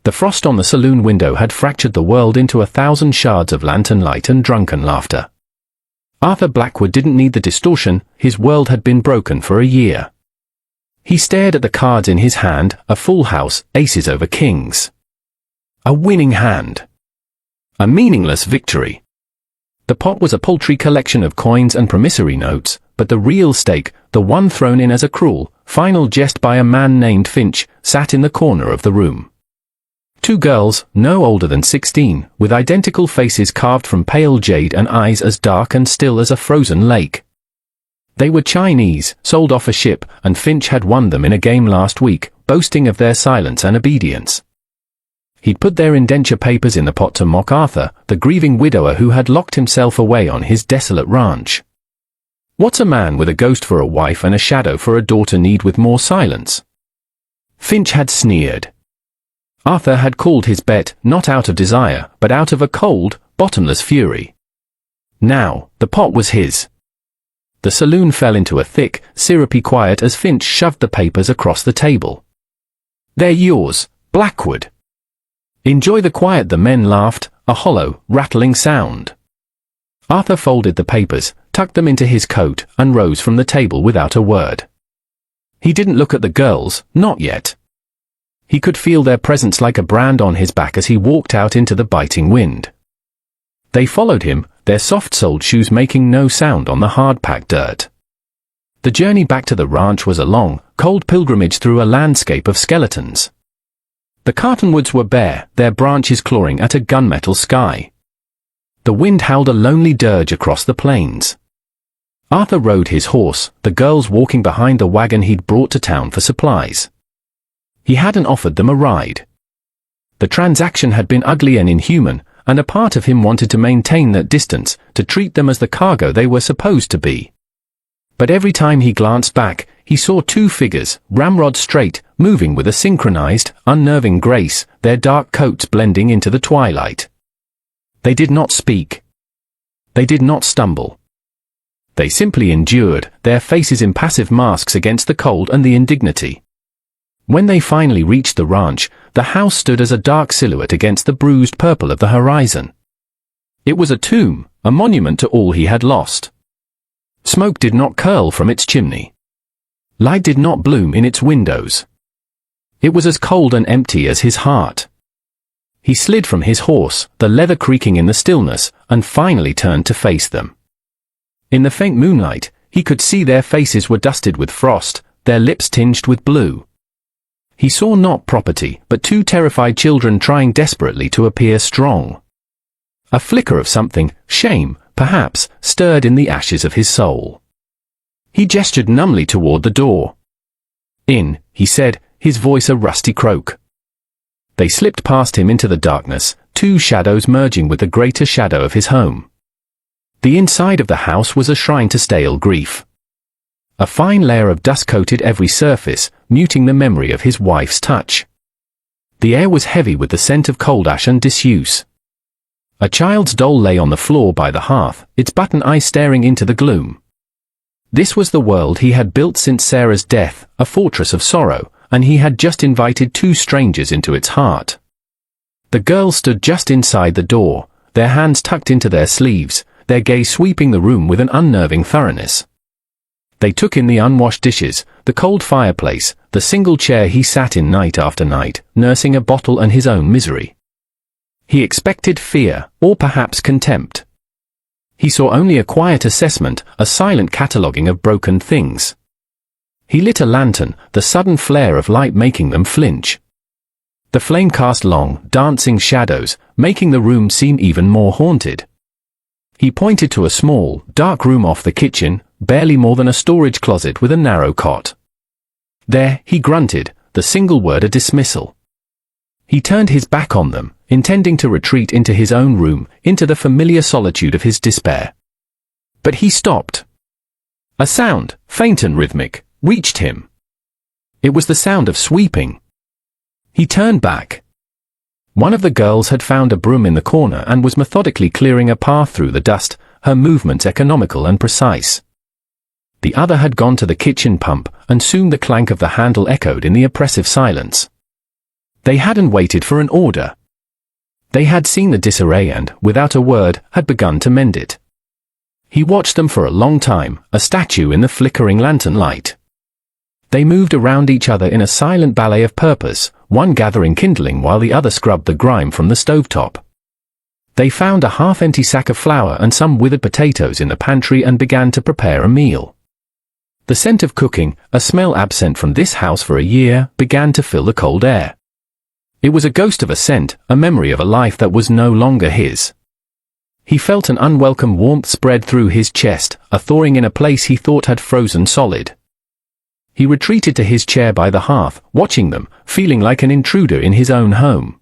The frost on the saloon window had fractured the world into 1,000 shards of lantern light and drunken laughter. Arthur Blackwood didn't need the distortion, his world had been broken for a year. He stared at the cards in his hand, a full house, aces over kings. A winning hand. A meaningless victory. The pot was a paltry collection of coins and promissory notes, but the real stake, the one thrown in as a cruel, final jest by a man named Finch, sat in the corner of the room. Two girls, no older than 16, with identical faces carved from pale jade and eyes as dark and still as a frozen lake. They were Chinese, sold off a ship, and Finch had won them in a game last week, boasting of their silence and obedience. He'd put their indenture papers in the pot to mock Arthur, the grieving widower who had locked himself away on his desolate ranch. What's a man with a ghost for a wife and a shadow for a daughter need with more silence? Finch had sneered. Arthur had called his bet, not out of desire, but out of a cold, bottomless fury. Now, the pot was his. The saloon fell into a thick, syrupy quiet as Finch shoved the papers across the table. They're yours, Blackwood. Enjoy the quiet. The men laughed, a hollow, rattling sound. Arthur folded the papers, tucked them into his coat, and rose from the table without a word. He didn't look at the girls, not yet. He could feel their presence like a brand on his back as he walked out into the biting wind. They followed him, their soft-soled shoes making no sound on the hard-packed dirt. The journey back to the ranch was a long, cold pilgrimage through a landscape of skeletons. The cottonwoods were bare, their branches clawing at a gunmetal sky. The wind howled a lonely dirge across the plains. Arthur rode his horse, the girls walking behind the wagon he'd brought to town for supplies. He hadn't offered them a ride. The transaction had been ugly and inhuman, and a part of him wanted to maintain that distance, to treat them as the cargo they were supposed to be. But every time he glanced back, he saw two figures, ramrod straight, moving with a synchronized, unnerving grace, their dark coats blending into the twilight. They did not speak. They did not stumble. They simply endured, their faces impassive masks against the cold and the indignity. When they finally reached the ranch, the house stood as a dark silhouette against the bruised purple of the horizon. It was a tomb, a monument to all he had lost. Smoke did not curl from its chimney. Light did not bloom in its windows. It was as cold and empty as his heart. He slid from his horse, the leather creaking in the stillness, and finally turned to face them. In the faint moonlight, he could see their faces were dusted with frost, their lips tinged with blue. He saw not property, but two terrified children trying desperately to appear strong. A flicker of something, shame, perhaps, stirred in the ashes of his soul. He gestured numbly toward the door. "In," he said, his voice a rusty croak. They slipped past him into the darkness, two shadows merging with the greater shadow of his home. The inside of the house was a shrine to stale grief. A fine layer of dust coated every surface, muting the memory of his wife's touch. The air was heavy with the scent of cold ash and disuse. A child's doll lay on the floor by the hearth, its button eye staring into the gloom. This was the world he had built since Sarah's death, a fortress of sorrow, and he had just invited two strangers into its heart. The girls stood just inside the door, their hands tucked into their sleeves, their gaze sweeping the room with an unnerving thoroughness. They took in the unwashed dishes, the cold fireplace, the single chair he sat in night after night, nursing a bottle and his own misery. He expected fear, or perhaps contempt. He saw only a quiet assessment, a silent cataloguing of broken things. He lit a lantern, the sudden flare of light making them flinch. The flame cast long, dancing shadows, making the room seem even more haunted. He pointed to a small, dark room off the kitchen, barely more than a storage closet with a narrow cot. There, he grunted, the single word a dismissal. He turned his back on them, intending to retreat into his own room, into the familiar solitude of his despair. But he stopped. A sound, faint and rhythmic, reached him. It was the sound of sweeping. He turned back. One of the girls had found a broom in the corner and was methodically clearing a path through the dust, her movements economical and precise. The other had gone to the kitchen pump, and soon the clank of the handle echoed in the oppressive silence. They hadn't waited for an order. They had seen the disarray and, without a word, had begun to mend it. He watched them for a long time, a statue in the flickering lantern light. They moved around each other in a silent ballet of purpose, one gathering kindling while the other scrubbed the grime from the stovetop. They found a half-empty sack of flour and some withered potatoes in the pantry and began to prepare a meal. The scent of cooking, a smell absent from this house for a year, began to fill the cold air. It was a ghost of a scent, a memory of a life that was no longer his. He felt an unwelcome warmth spread through his chest, a thawing in a place he thought had frozen solid. He retreated to his chair by the hearth, watching them, feeling like an intruder in his own home.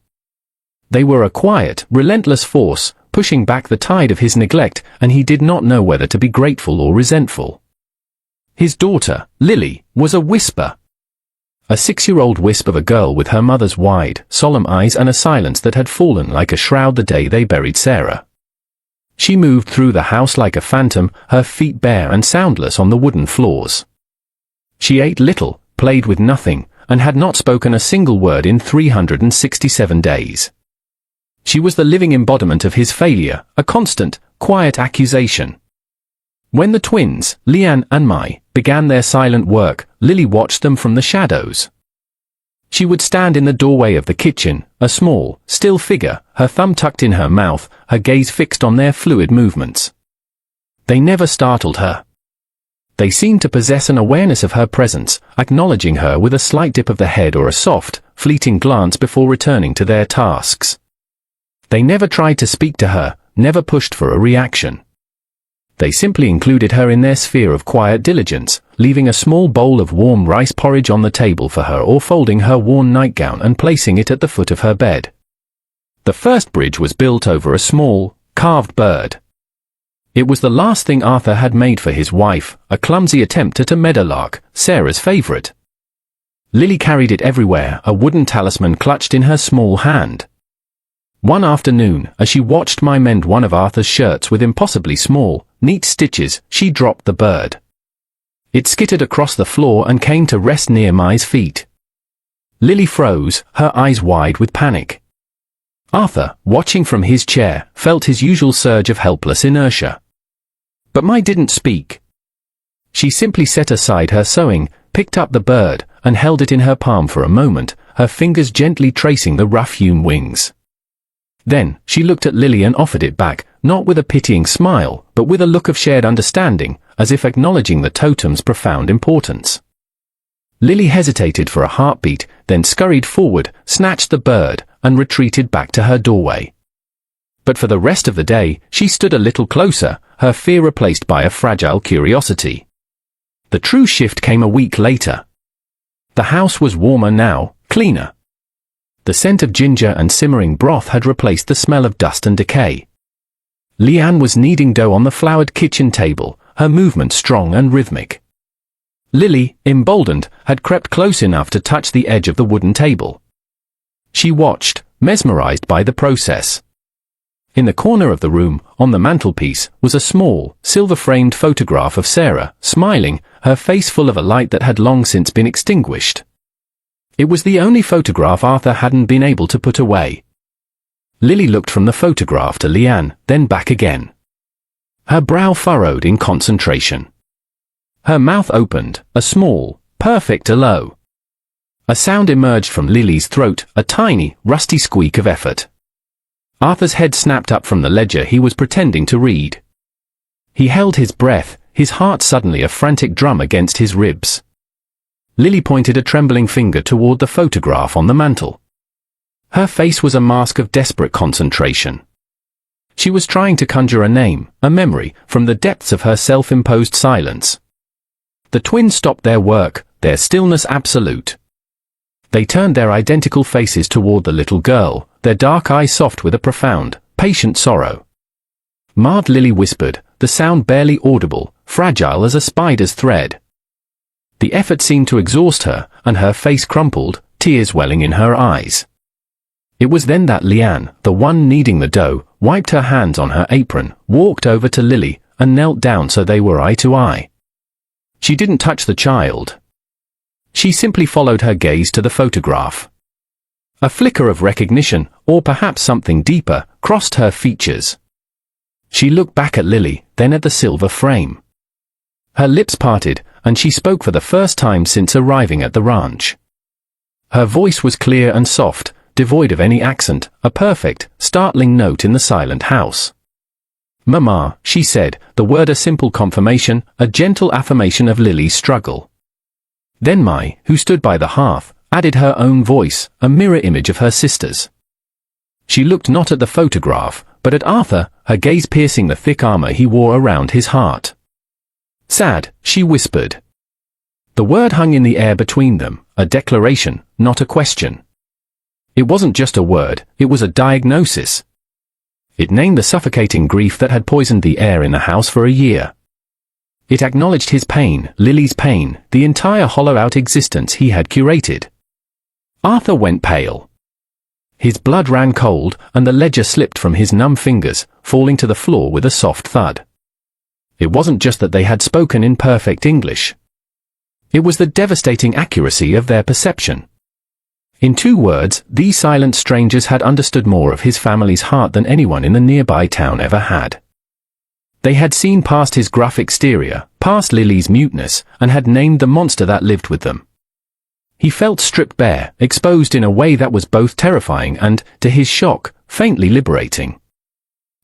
They were a quiet, relentless force, pushing back the tide of his neglect, and he did not know whether to be grateful or resentful. His daughter, Lily, was a whisper. A 6-year-old wisp of a girl with her mother's wide, solemn eyes and a silence that had fallen like a shroud the day they buried Sarah. She moved through the house like a phantom, her feet bare and soundless on the wooden floors. She ate little, played with nothing, and had not spoken a single word in 367 days. She was the living embodiment of his failure, a constant, quiet accusation. When the twins, Leanne and Mai, began their silent work, Lily watched them from the shadows. She would stand in the doorway of the kitchen, a small, still figure, her thumb tucked in her mouth, her gaze fixed on their fluid movements. They never startled her. They seemed to possess an awareness of her presence, acknowledging her with a slight dip of the head or a soft, fleeting glance before returning to their tasks. They never tried to speak to her, never pushed for a reaction. They simply included her in their sphere of quiet diligence, leaving a small bowl of warm rice porridge on the table for her or folding her worn nightgown and placing it at the foot of her bed. The first bridge was built over a small, carved bird. It was the last thing Arthur had made for his wife, a clumsy attempt at a meadowlark, Sarah's favorite. Lily carried it everywhere, a wooden talisman clutched in her small hand. One afternoon, as she watched Mai mend one of Arthur's shirts with impossibly small, neat stitches, she dropped the bird. It skittered across the floor and came to rest near Mai's feet. Lily froze, her eyes wide with panic. Arthur, watching from his chair, felt his usual surge of helpless inertia. But Mai didn't speak. She simply set aside her sewing, picked up the bird, and held it in her palm for a moment, her fingers gently tracing the rough-hewn wings. Then, she looked at Lily and offered it back, not with a pitying smile, but with a look of shared understanding, as if acknowledging the totem's profound importance. Lily hesitated for a heartbeat, then scurried forward, snatched the bird, and retreated back to her doorway. But for the rest of the day, she stood a little closer, her fear replaced by a fragile curiosity. The true shift came a week later. The house was warmer now, cleaner. The scent of ginger and simmering broth had replaced the smell of dust and decay. Leanne was kneading dough on the floured kitchen table, her movement strong and rhythmic. Lily, emboldened, had crept close enough to touch the edge of the wooden table. She watched, mesmerized by the process. In the corner of the room, on the mantelpiece, was a small, silver-framed photograph of Sarah, smiling, her face full of a light that had long since been extinguished. It was the only photograph Arthur hadn't been able to put away. Lily looked from the photograph to Leanne, then back again. Her brow furrowed in concentration. Her mouth opened, a small, perfect hello. A sound emerged from Lily's throat, a tiny, rusty squeak of effort. Arthur's head snapped up from the ledger he was pretending to read. He held his breath, his heart suddenly a frantic drum against his ribs. Lily pointed a trembling finger toward the photograph on the mantel. Her face was a mask of desperate concentration. She was trying to conjure a name, a memory, from the depths of her self-imposed silence. The twins stopped their work, their stillness absolute. They turned their identical faces toward the little girl, their dark eyes soft with a profound, patient sorrow. "Mad," Lily whispered, the sound barely audible, fragile as a spider's thread. The effort seemed to exhaust her, and her face crumpled, tears welling in her eyes. It was then that Leanne, the one kneading the dough, wiped her hands on her apron, walked over to Lily, and knelt down so they were eye to eye. She didn't touch the child. She simply followed her gaze to the photograph. A flicker of recognition, or perhaps something deeper, crossed her features. She looked back at Lily, then at the silver frame. Her lips parted, and she spoke for the first time since arriving at the ranch. Her voice was clear and soft, devoid of any accent, a perfect, startling note in the silent house. "Mama," she said, the word a simple confirmation, a gentle affirmation of Lily's struggle. Then Mai, who stood by the hearth, added her own voice, a mirror image of her sister's. She looked not at the photograph, but at Arthur, her gaze piercing the thick armor he wore around his heart. "Sad," she whispered. The word hung in the air between them, a declaration, not a question. It wasn't just a word, it was a diagnosis. It named the suffocating grief that had poisoned the air in the house for a year. It acknowledged his pain, Lily's pain, the entire hollowed-out existence he had curated. Arthur went pale. His blood ran cold, and the ledger slipped from his numb fingers, falling to the floor with a soft thud. It wasn't just that they had spoken in perfect English. It was the devastating accuracy of their perception. In 2 words, these silent strangers had understood more of his family's heart than anyone in the nearby town ever had. They had seen past his gruff exterior, past Lily's muteness, and had named the monster that lived with them. He felt stripped bare, exposed in a way that was both terrifying and, to his shock, faintly liberating.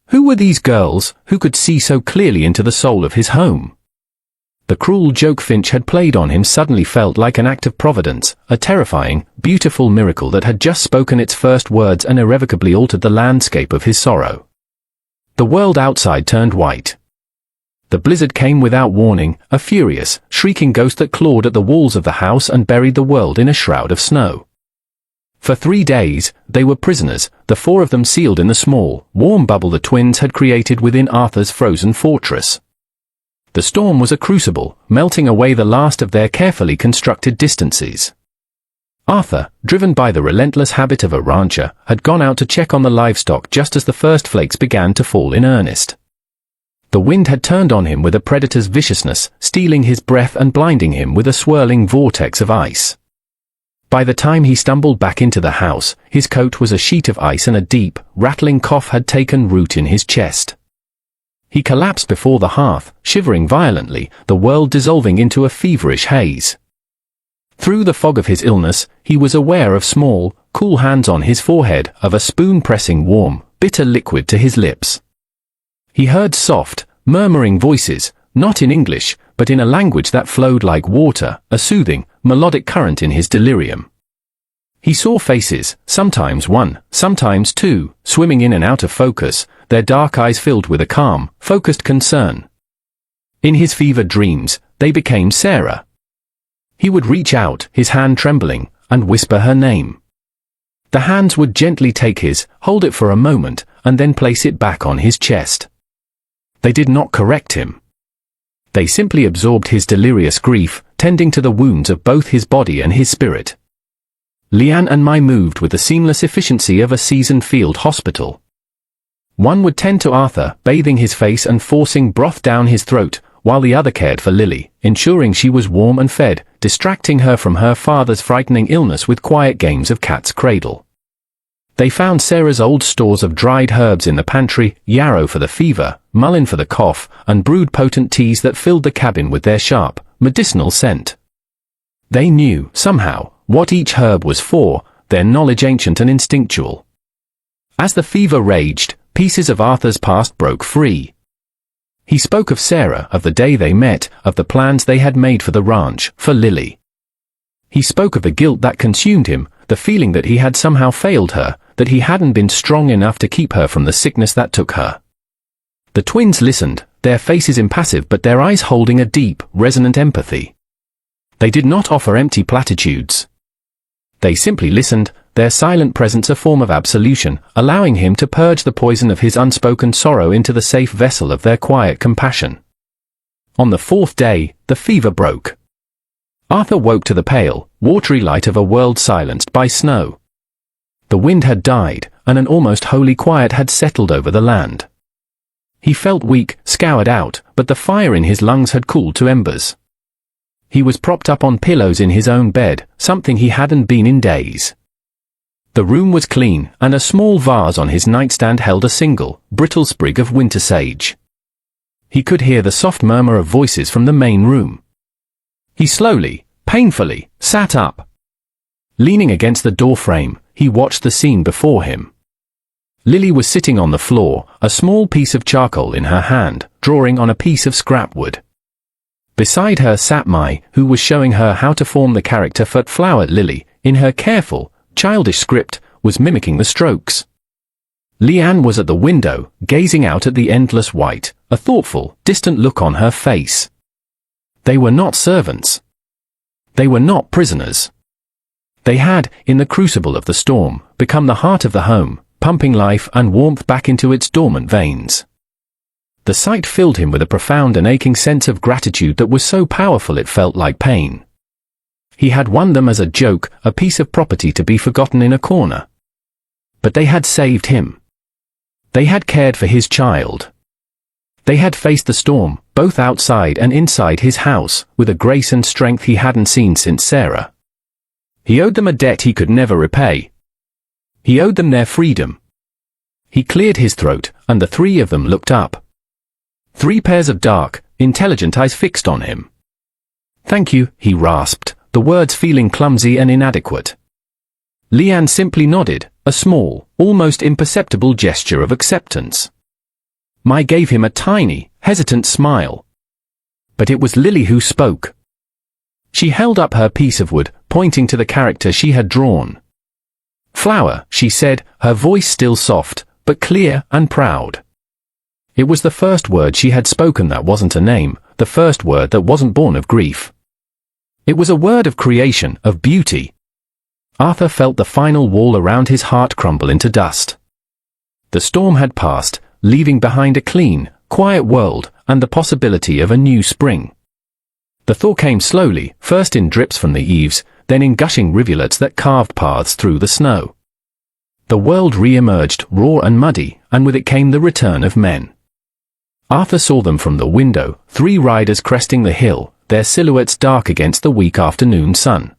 Who were these girls, who could see so clearly into the soul of his home? The cruel joke Finch had played on him suddenly felt like an act of providence, a terrifying, beautiful miracle that had just spoken its first words and irrevocably altered the landscape of his sorrow. The world outside turned white. The blizzard came without warning, a furious, shrieking ghost that clawed at the walls of the house and buried the world in a shroud of snow. For 3 days, they were prisoners, the 4 of them sealed in the small, warm bubble the twins had created within Arthur's frozen fortress. The storm was a crucible, melting away the last of their carefully constructed distances. Arthur, driven by the relentless habit of a rancher, had gone out to check on the livestock just as the first flakes began to fall in earnest. The wind had turned on him with a predator's viciousness, stealing his breath and blinding him with a swirling vortex of ice. By the time he stumbled back into the house, his coat was a sheet of ice and a deep, rattling cough had taken root in his chest. He collapsed before the hearth, shivering violently, the world dissolving into a feverish haze. Through the fog of his illness, he was aware of small, cool hands on his forehead, of a spoon pressing warm, bitter liquid to his lips. He heard soft, murmuring voices, not in English, but in a language that flowed like water, a soothing, melodic current in his delirium. He saw faces, sometimes 1, sometimes 2, swimming in and out of focus, their dark eyes filled with a calm, focused concern. In his fevered dreams, they became Sarah. He would reach out, his hand trembling, and whisper her name. The hands would gently take his, hold it for a moment, and then place it back on his chest. They did not correct him. They simply absorbed his delirious grief, tending to the wounds of both his body and his spirit. Leanne and Mai moved with the seamless efficiency of a seasoned field hospital. One would tend to Arthur, bathing his face and forcing broth down his throat, while the other cared for Lily, ensuring she was warm and fed, distracting her from her father's frightening illness with quiet games of cat's cradle. They found Sarah's old stores of dried herbs in the pantry, yarrow for the fever, mullein for the cough, and brewed potent teas that filled the cabin with their sharp, medicinal scent. They knew, somehow, what each herb was for, their knowledge ancient and instinctual. As the fever raged, pieces of Arthur's past broke free. He spoke of Sarah, of the day they met, of the plans they had made for the ranch, for Lily. He spoke of the guilt that consumed him, the feeling that he had somehow failed her, that he hadn't been strong enough to keep her from the sickness that took her. The twins listened, their faces impassive but their eyes holding a deep, resonant empathy. They did not offer empty platitudes. They simply listened, their silent presence a form of absolution, allowing him to purge the poison of his unspoken sorrow into the safe vessel of their quiet compassion. On the 4th day, the fever broke. Arthur woke to the pale, watery light of a world silenced by snow. The wind had died, and an almost holy quiet had settled over the land. He felt weak, scoured out, but the fire in his lungs had cooled to embers. He was propped up on pillows in his own bed, something he hadn't been in days. The room was clean, and a small vase on his nightstand held a single, brittle sprig of winter sage. He could hear the soft murmur of voices from the main room. He slowly, painfully, sat up. Leaning against the door frame, he watched the scene before him. Lily was sitting on the floor, a small piece of charcoal in her hand, drawing on a piece of scrap wood. Beside her sat Mai, who was showing her how to form the character for Flower. Lily, in her careful, childish script, was mimicking the strokes. Leanne was at the window, gazing out at the endless white, a thoughtful, distant look on her face. They were not servants. They were not prisoners. They had, in the crucible of the storm, become the heart of the home, pumping life and warmth back into its dormant veins. The sight filled him with a profound and aching sense of gratitude that was so powerful it felt like pain. He had won them as a joke, a piece of property to be forgotten in a corner. But they had saved him. They had cared for his child. They had faced the storm, both outside and inside his house, with a grace and strength he hadn't seen since Sarah. He owed them a debt he could never repay. He owed them their freedom. He cleared his throat, and the three of them looked up. 3 pairs of dark, intelligent eyes fixed on him. "Thank you," he rasped, the words feeling clumsy and inadequate. Leanne simply nodded, a small, almost imperceptible gesture of acceptance. Mai gave him a tiny, hesitant smile. But it was Lily who spoke. She held up her piece of wood, pointing to the character she had drawn. "Flower," she said, her voice still soft, but clear and proud. It was the first word she had spoken that wasn't a name, the first word that wasn't born of grief. It was a word of creation, of beauty. Arthur felt the final wall around his heart crumble into dust. The storm had passed, leaving behind a clean, quiet world, and the possibility of a new spring. The thaw came slowly, first in drips from the eaves, then in gushing rivulets that carved paths through the snow. The world re-emerged, raw and muddy, and with it came the return of men. Arthur saw them from the window, 3 riders cresting the hill, their silhouettes dark against the weak afternoon sun.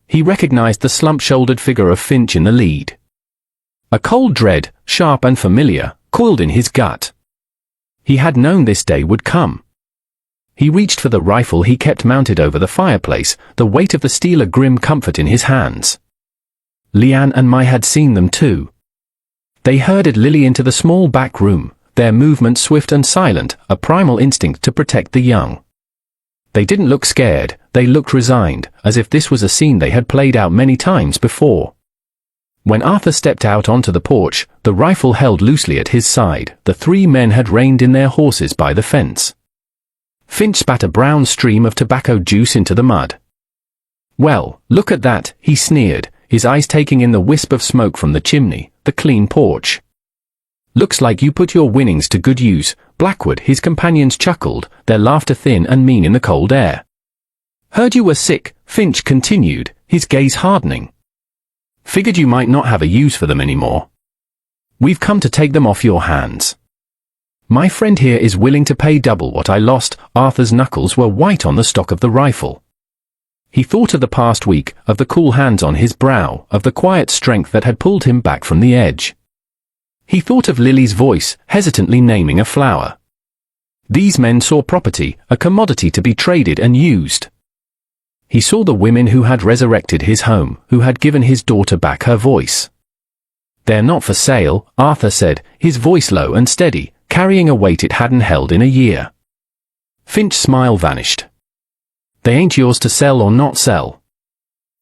He recognized the slump-shouldered figure of Finch in the lead. A cold dread, sharp and familiar, coiled in his gut. He had known this day would come. He reached for the rifle he kept mounted over the fireplace, the weight of the steel a grim comfort in his hands. Leanne and Mai had seen them too. They herded Lily into the small back room, their movements swift and silent, a primal instinct to protect the young. They didn't look scared, they looked resigned, as if this was a scene they had played out many times before. When Arthur stepped out onto the porch, the rifle held loosely at his side, the 3 men had reined in their horses by the fence. Finch spat a brown stream of tobacco juice into the mud. "Well, look at that," he sneered, his eyes taking in the wisp of smoke from the chimney, the clean porch. "Looks like you put your winnings to good use, Blackwood," his companions chuckled, their laughter thin and mean in the cold air. "Heard you were sick," Finch continued, his gaze hardening. "Figured you might not have a use for them anymore. We've come to take them off your hands. My friend here is willing to pay double what I lost." Arthur's knuckles were white on the stock of the rifle. He thought of the past week, of the cool hands on his brow, of the quiet strength that had pulled him back from the edge. He thought of Lily's voice, hesitantly naming a flower. These men saw property, a commodity to be traded and used. He saw the women who had resurrected his home, who had given his daughter back her voice. "They're not for sale," Arthur said, his voice low and steady, carrying a weight it hadn't held in a year. Finch's smile vanished. "They ain't yours to sell or not sell.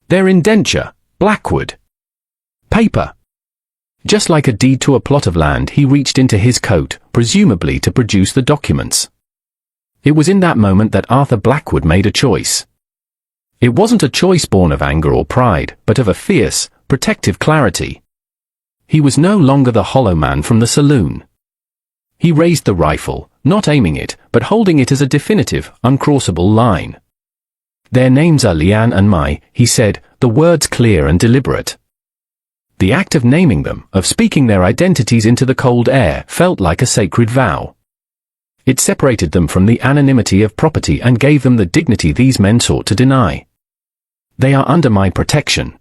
They're indenture, Blackwood. Paper." Just like a deed to a plot of land, he reached into his coat, presumably to produce the documents. It was in that moment that Arthur Blackwood made a choice. It wasn't a choice born of anger or pride, but of a fierce, protective clarity. He was no longer the hollow man from the saloon. He raised the rifle, not aiming it, but holding it as a definitive, uncrossable line. "Their names are Leanne and Mai," he said, the words clear and deliberate. The act of naming them, of speaking their identities into the cold air, felt like a sacred vow. It separated them from the anonymity of property and gave them the dignity these men sought to deny. "They are under my protection.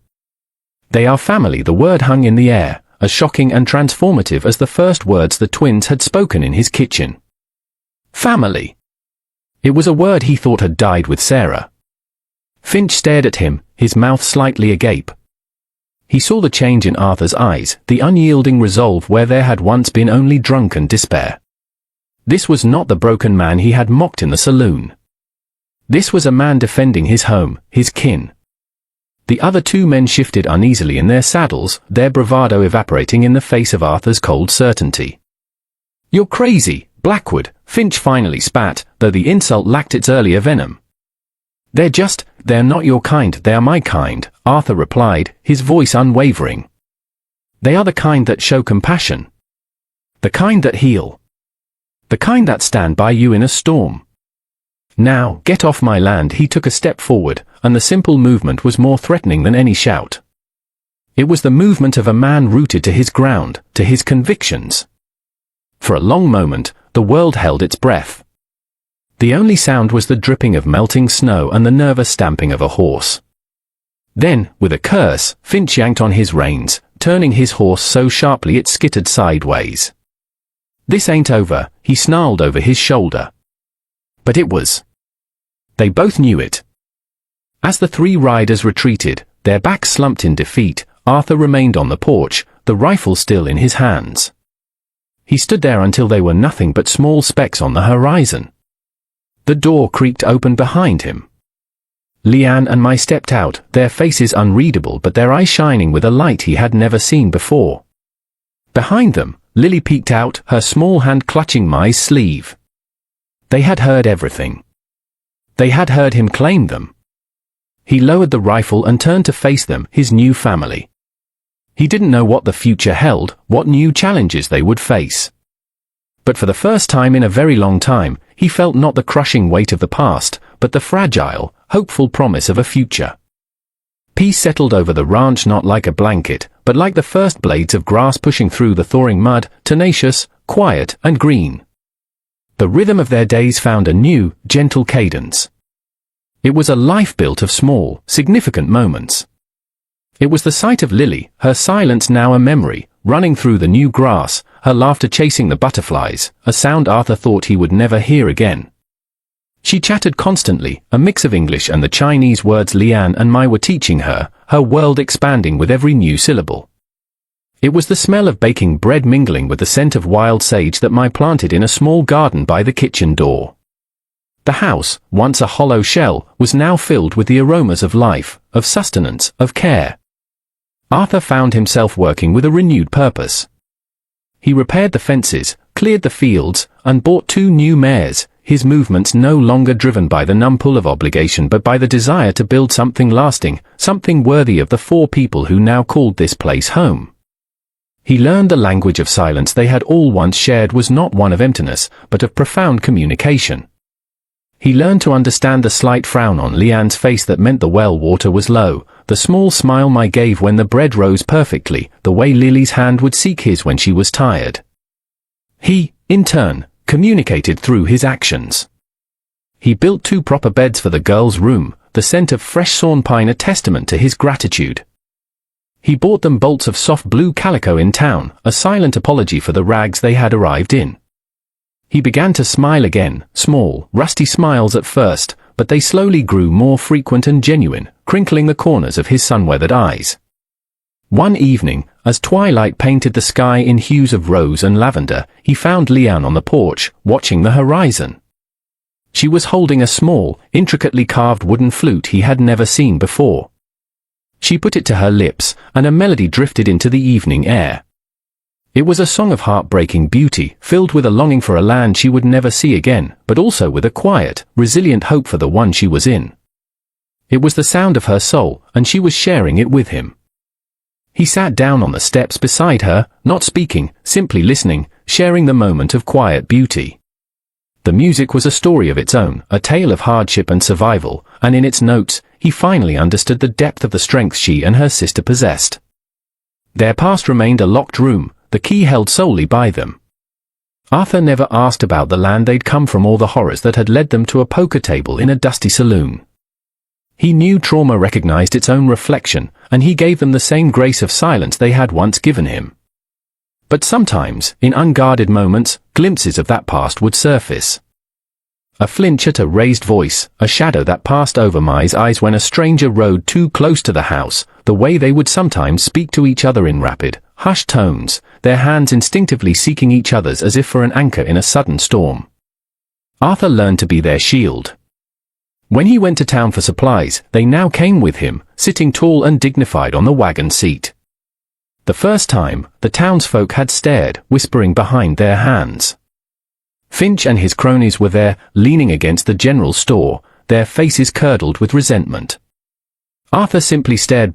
They are family. The word hung in the air, as shocking and transformative as the first words the twins had spoken in his kitchen. Family. It was a word he thought had died with Sarah. Finch stared at him, his mouth slightly agape. He saw the change in Arthur's eyes, the unyielding resolve where there had once been only drunken despair. This was not the broken man he had mocked in the saloon. This was a man defending his home, his kin. The other two men shifted uneasily in their saddles, their bravado evaporating in the face of Arthur's cold certainty. "You're crazy, Blackwood," Finch finally spat, though the insult lacked its earlier venom. They're not your kind, they are my kind," Arthur replied, his voice unwavering. "They are the kind that show compassion. The kind that heal. The kind that stand by you in a storm. Now, get off my land." He took a step forward, and the simple movement was more threatening than any shout. It was the movement of a man rooted to his ground, to his convictions. For a long moment, the world held its breath. The only sound was the dripping of melting snow and the nervous stamping of a horse. Then, with a curse, Finch yanked on his reins, turning his horse so sharply it skittered sideways. "This ain't over," he snarled over his shoulder. But it was. They both knew it. As the three riders retreated, their backs slumped in defeat, Arthur remained on the porch, the rifle still in his hands. He stood there until they were nothing but small specks on the horizon. The door creaked open behind him. Leanne and Mai stepped out, their faces unreadable but their eyes shining with a light he had never seen before. Behind them, Lily peeked out, her small hand clutching Mai's sleeve. They had heard everything. They had heard him claim them. He lowered the rifle and turned to face them, his new family. He didn't know what the future held, what new challenges they would face. But for the first time in a very long time, he felt not the crushing weight of the past, but the fragile, hopeful promise of a future. Peace settled over the ranch, not like a blanket, but like the first blades of grass pushing through the thawing mud, tenacious, quiet, and green. The rhythm of their days found a new, gentle cadence. It was a life built of small, significant moments. It was the sight of Lily, her silence now a memory, running through the new grass, her laughter chasing the butterflies, a sound Arthur thought he would never hear again. She chattered constantly, a mix of English and the Chinese words Leanne and Mai were teaching her, her world expanding with every new syllable. It was the smell of baking bread mingling with the scent of wild sage that Mai planted in a small garden by the kitchen door. The house, once a hollow shell, was now filled with the aromas of life, of sustenance, of care. Arthur found himself working with a renewed purpose. He repaired the fences, cleared the fields, and bought 2 new mares, his movements no longer driven by the numb pull of obligation but by the desire to build something lasting, something worthy of the 4 people who now called this place home. He learned the language of silence they had all once shared was not one of emptiness, but of profound communication. He learned to understand the slight frown on Leanne's face that meant the well water was low, the small smile Mai gave when the bread rose perfectly, the way Lily's hand would seek his when she was tired. He, in turn, communicated through his actions. He built 2 proper beds for the girls' room, the scent of fresh sawn pine a testament to his gratitude. He bought them bolts of soft blue calico in town, a silent apology for the rags they had arrived in. He began to smile again, small, rusty smiles at first, but they slowly grew more frequent and genuine, crinkling the corners of his sun-weathered eyes. One evening, as twilight painted the sky in hues of rose and lavender, he found Leanne on the porch, watching the horizon. She was holding a small, intricately carved wooden flute he had never seen before. She put it to her lips, and a melody drifted into the evening air. It was a song of heartbreaking beauty, filled with a longing for a land she would never see again, but also with a quiet, resilient hope for the one she was in. It was the sound of her soul, and she was sharing it with him. He sat down on the steps beside her, not speaking, simply listening, sharing the moment of quiet beauty. The music was a story of its own, a tale of hardship and survival, and in its notes, he finally understood the depth of the strength she and her sister possessed. Their past remained a locked room, the key held solely by them. Arthur never asked about the land they'd come from or the horrors that had led them to a poker table in a dusty saloon. He knew trauma recognized its own reflection, and he gave them the same grace of silence they had once given him. But sometimes, in unguarded moments, glimpses of that past would surface. A flinch at a raised voice, a shadow that passed over Mai's eyes when a stranger rode too close to the house, the way they would sometimes speak to each other in rapid, hushed tones, their hands instinctively seeking each other's as if for an anchor in a sudden storm. Arthur learned to be their shield. When he went to town for supplies, they now came with him, sitting tall and dignified on the wagon seat. The first time, the townsfolk had stared, whispering behind their hands. Finch and his cronies were there, leaning against the general store, their faces curdled with resentment. Arthur simply stared